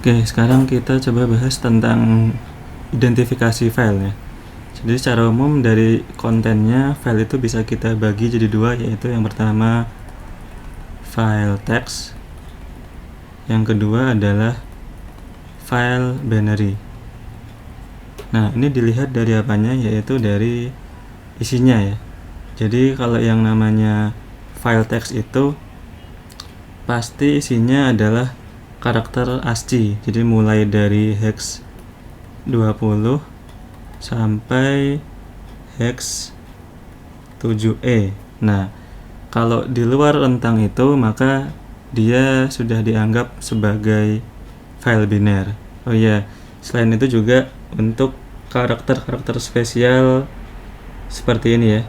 Oke, sekarang kita coba bahas tentang identifikasi file ya. Jadi secara umum dari kontennya, file itu bisa kita bagi jadi dua, yaitu yang pertama file text, yang kedua adalah file binary. Nah, ini dilihat dari apanya, yaitu dari isinya ya. Jadi kalau yang namanya file text itu pasti isinya adalah karakter ASCII. Jadi mulai dari hex 20 sampai hex 7E. Nah, kalau di luar rentang itu maka dia sudah dianggap sebagai file biner. Oh iya, selain itu juga untuk karakter-karakter spesial seperti ini ya,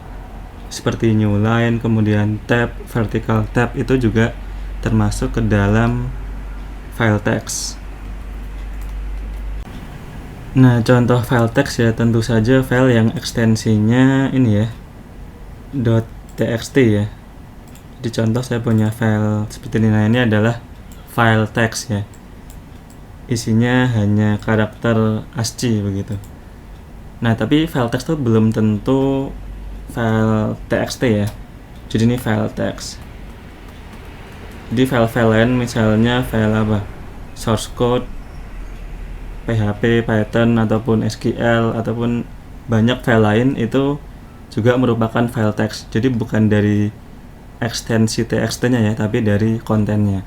seperti new line, kemudian tab, vertical tab, itu juga termasuk ke dalam file text. Nah, contoh file text ya tentu saja file yang ekstensinya ini ya, .txt ya. Jadi contoh saya punya file seperti ini. Nah, ini adalah file text ya. Isinya hanya karakter ASCII begitu. Nah, tapi file text itu belum tentu file txt ya. Jadi ini file text. Di file-file lain misalnya file apa? Source code, PHP, Python, ataupun SQL, ataupun banyak file lain itu juga merupakan file text. Jadi bukan dari ekstensi txt-nya ya, tapi dari kontennya.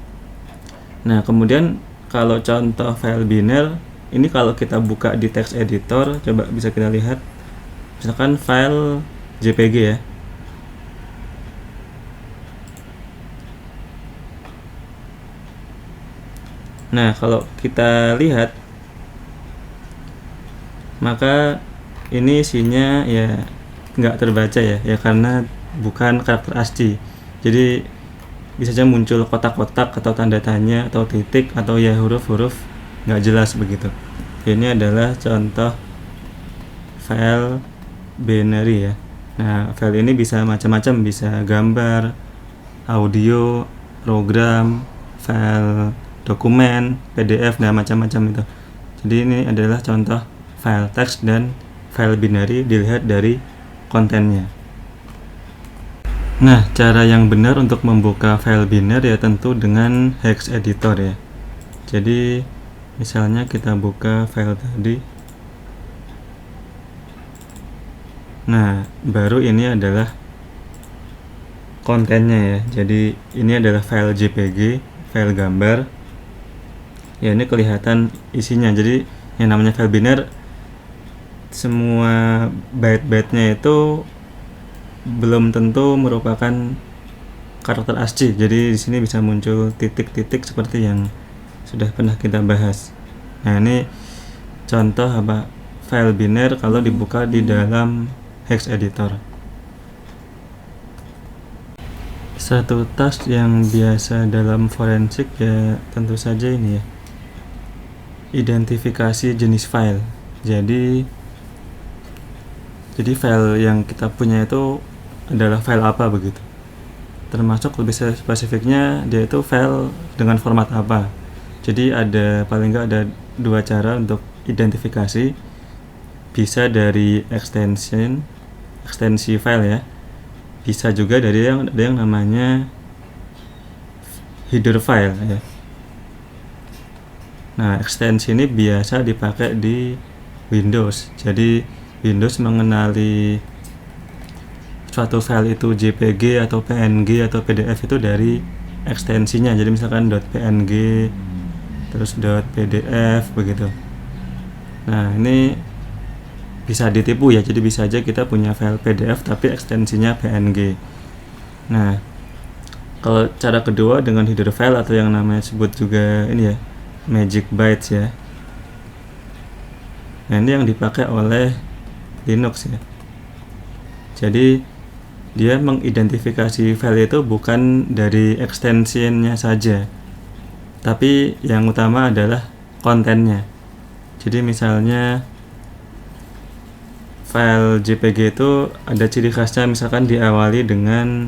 Nah, kemudian kalau contoh file biner, ini kalau kita buka di text editor, coba bisa kita lihat. Misalkan file JPG ya. Nah, kalau kita lihat, maka ini isinya ya nggak terbaca ya karena bukan karakter ASCII. Jadi bisa saja muncul kotak-kotak atau tanda tanya atau titik atau ya huruf-huruf nggak jelas begitu. Ini adalah contoh file binary ya. Nah, file ini bisa macam-macam, bisa gambar, audio, program, file dokumen, PDF, dan macam-macam itu. Jadi ini adalah contoh file text dan file binary dilihat dari kontennya. Nah, cara yang benar untuk membuka file biner ya tentu dengan hex editor ya. Jadi misalnya kita buka file tadi. Nah, baru ini adalah kontennya ya. Jadi ini adalah file JPG, file gambar. Ya, ini kelihatan isinya. Jadi yang namanya file biner, semua byte-byte-nya itu belum tentu merupakan karakter ASCII. Jadi di sini bisa muncul titik-titik seperti yang sudah pernah kita bahas. Nah, ini contoh apa file biner kalau dibuka di dalam hex editor. Satu task yang biasa dalam forensik ya tentu saja ini ya, identifikasi jenis file. Jadi file yang kita punya itu adalah file apa begitu. Termasuk lebih spesifiknya dia itu file dengan format apa. Jadi ada paling nggak ada dua cara untuk identifikasi. Bisa dari ekstensi file ya. Bisa juga dari ada yang namanya header file ya. Nah, ekstensi ini biasa dipakai di Windows. Jadi Windows mengenali suatu file itu JPG atau PNG atau PDF itu dari ekstensinya. Jadi misalkan .png terus .pdf begitu. Nah, ini bisa ditipu ya. Jadi bisa aja kita punya file PDF tapi ekstensinya PNG. Nah, kalau cara kedua dengan header file atau yang namanya sebut juga ini ya, Magic Bytes ya. Nah, ini yang dipakai oleh Linux ya. Jadi dia mengidentifikasi file itu bukan dari ekstensinya saja, tapi yang utama adalah kontennya. Jadi misalnya file JPG itu ada ciri khasnya, misalkan diawali dengan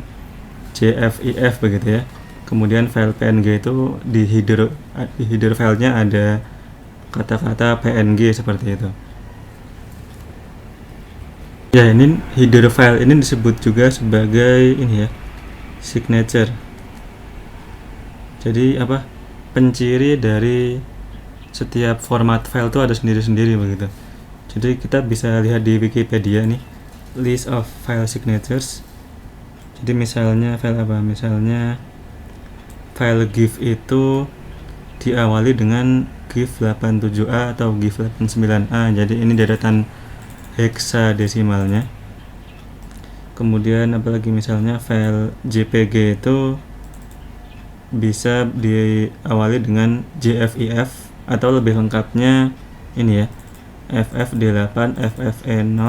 JFIF begitu ya. Kemudian file PNG itu di header filenya ada kata-kata PNG seperti itu. Ya, ini header file ini disebut juga sebagai ini ya, signature. Jadi apa? Penciri dari setiap format file itu ada sendiri-sendiri begitu. Jadi kita bisa lihat di Wikipedia nih, list of file signatures. Jadi misalnya file apa? Misalnya file GIF itu diawali dengan GIF 87A atau GIF 89A. Jadi ini deretan heksadesimalnya. Kemudian apalagi misalnya file JPG itu bisa diawali dengan JFEF atau lebih lengkapnya ini ya, FFD8, FFE0,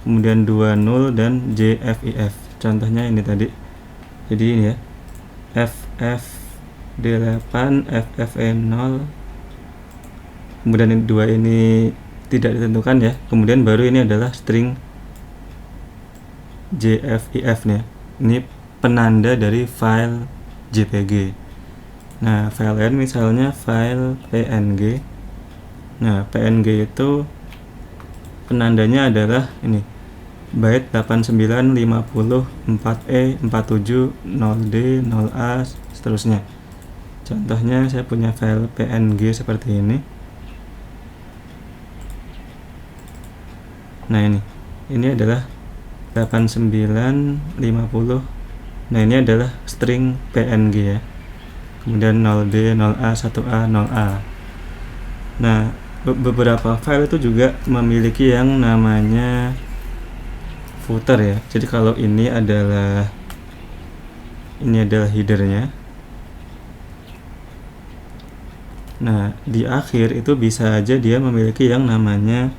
kemudian 20 dan JFEF. Contohnya ini tadi. Jadi ini ya, FFD8, FFE0, kemudian ini 2 ini tidak ditentukan ya. Kemudian baru ini adalah string JFEF nih. Ini penanda dari file JPG. Nah, file lain misalnya file PNG. Nah, PNG itu penandanya adalah ini, byte 89, 50, 4E, 47, 0D, 0A, seterusnya. Contohnya saya punya file PNG seperti ini. Nah, ini adalah 89, 50. Nah, ini adalah string PNG ya. Kemudian 0D, 0A, 1A, 0A. Nah, beberapa file itu juga memiliki yang namanya footer ya. Jadi kalau ini adalah headernya. Nah, di akhir itu bisa aja dia memiliki yang namanya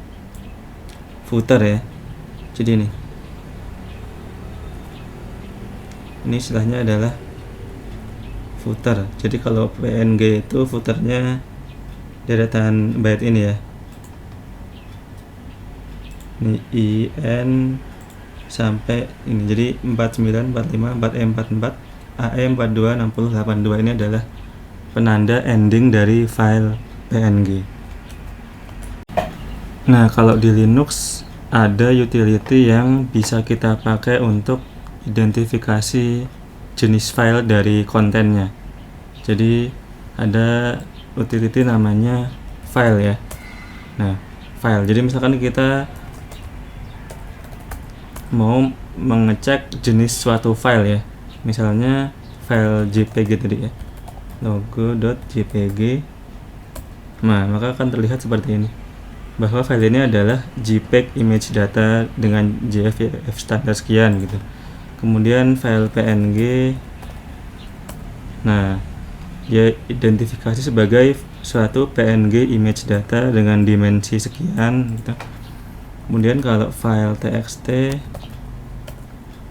footer ya. Jadi ini istilahnya adalah footer. Jadi kalau PNG itu footernya deretan byte ini ya. Ini IN sampai ini. Jadi 49, 45, 4E44, AE42, 60, 82 ini adalah penanda ending dari file PNG. Nah, kalau di Linux ada utility yang bisa kita pakai untuk identifikasi jenis file dari kontennya. Jadi ada utility namanya file ya. Nah, file. Jadi misalkan kita mau mengecek jenis suatu file ya. Misalnya file JPG tadi ya. logo.jpg. Nah, maka akan terlihat seperti ini, bahwa file ini adalah JPEG image data dengan JFEF standar sekian gitu. Kemudian file PNG, nah dia identifikasi sebagai suatu PNG image data dengan dimensi sekian gitu. Kemudian kalau file TXT,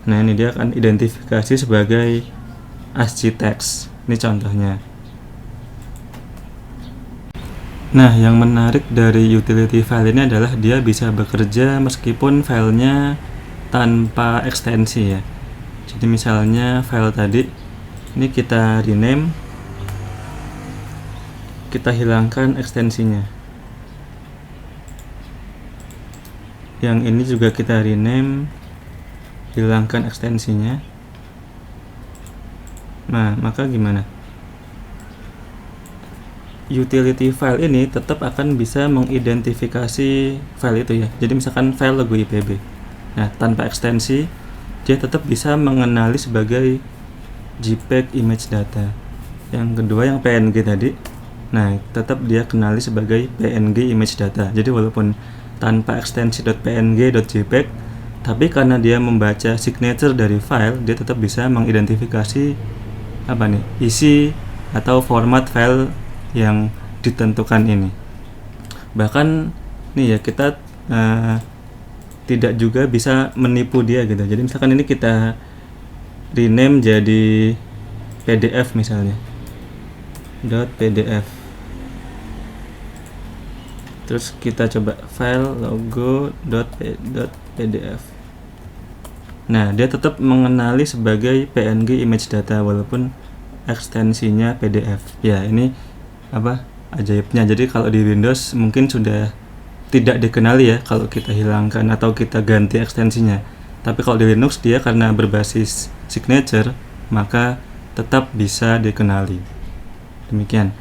nah ini dia akan identifikasi sebagai ASCII text. Ini contohnya. Nah, yang menarik dari utility file ini adalah dia bisa bekerja meskipun filenya tanpa ekstensi ya. Jadi misalnya file tadi ini kita rename, kita hilangkan ekstensinya. Yang ini juga kita rename, hilangkan ekstensinya. Nah, maka gimana? Utility file ini tetap akan bisa mengidentifikasi file itu ya. Jadi misalkan file logo IPB, nah tanpa ekstensi dia tetap bisa mengenali sebagai JPEG image data. Yang kedua yang PNG tadi, nah tetap dia kenali sebagai PNG image data. Jadi walaupun tanpa ekstensi .png.jpeg, tapi karena dia membaca signature dari file, dia tetap bisa mengidentifikasi isi atau format file yang ditentukan ini. Bahkan nih ya, kita tidak juga bisa menipu dia gitu. Jadi misalkan ini kita rename jadi PDF misalnya, .pdf. Terus kita coba file logo.pdf. Nah, dia tetap mengenali sebagai PNG image data walaupun ekstensinya PDF. Ya, ini ajaibnya. Jadi kalau di Windows mungkin sudah tidak dikenali ya kalau kita hilangkan atau kita ganti ekstensinya. Tapi kalau di Linux dia karena berbasis signature, maka tetap bisa dikenali. Demikian.